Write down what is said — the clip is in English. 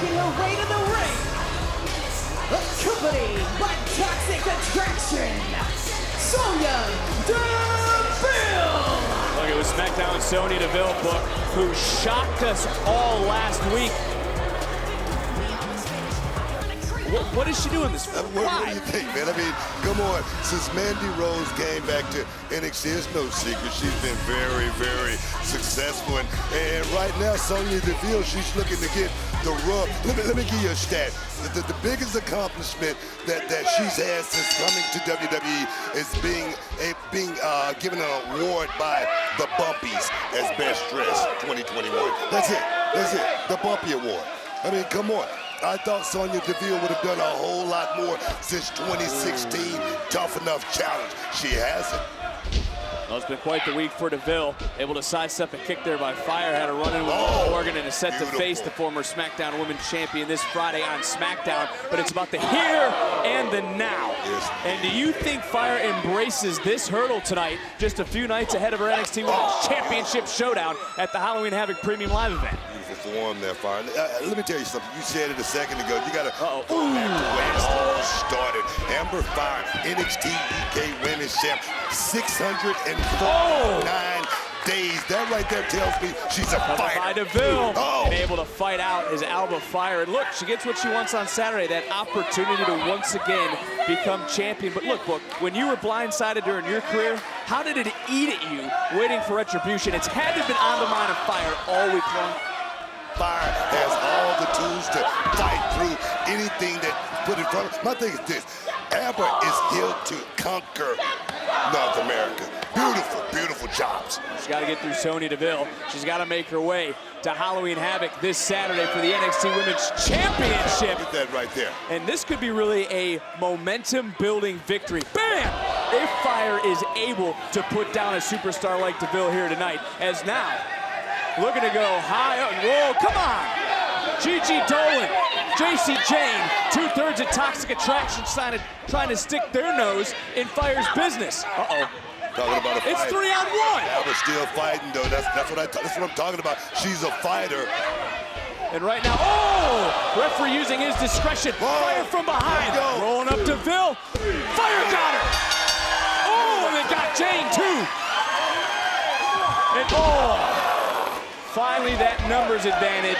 making her way to the ring, accompanied by Toxic Attraction, Sonya Deville. Look, it was SmackDown Sonya Deville, Book, who shocked us all last week. What is she doing this for? What do you think, man? I mean, come on. Since Mandy Rose came back to NXT, it's no secret. She's been very, very successful. And right now, Sonya Deville, she's looking to get the rub. Let me give you a stat. The biggest accomplishment that she's had since coming to WWE is being given an award by the Bumpies as Best Dressed 2021. That's it. That's it. The Bumpy Award. I mean, come on. I thought Sonya Deville would have done a whole lot more since 2016 Tough Enough Challenge. She hasn't. Well, it's been quite the week for Deville. Able to sidestep a kick there by Fire. Had a run-in with Morgan and is set to face the former SmackDown Women's Champion this Friday on SmackDown. But it's about the here and the now. Yes. And do you think Fire embraces this hurdle tonight, just a few nights ahead of her NXT Women's Championship showdown at the Halloween Havoc Premium Live event? Beautiful form there, Fire. Let me tell you something. You said it a second ago. You got to go back to when it all started. Amber Fire, NXT UK Women's Champ, 649 days. That right there tells me she's a fighter. By Deville, and able to fight out as Alba Fire. And look, she gets what she wants on Saturday, that opportunity to once again become champion. But look, Book, when you were blindsided during your career, how did it eat at you waiting for retribution? It's had to have been on the mind of Fire all week long. Fire has all the tools to fight through anything that put in front of her. My thing is this. Amber is here to conquer North America. Beautiful, beautiful jobs. She's got to get through Sonya Deville. She's got to make her way to Halloween Havoc this Saturday for the NXT Women's Championship. Get that right there. And this could be really a momentum-building victory. Bam! If Fire is able to put down a superstar like Deville here tonight, as now looking to go high and roll. Come on! Gigi Dolan, JC Jane, 2/3 of Toxic Attraction trying to stick their nose in Fire's business. Uh-oh. Talking about a fight. It's 3-on-1. Amber's still fighting, though. That's what I'm talking about. She's a fighter. And right now, referee using his discretion. Fire from behind. Rolling up Deville. Fire got her. And they got Jane, too. And finally that numbers advantage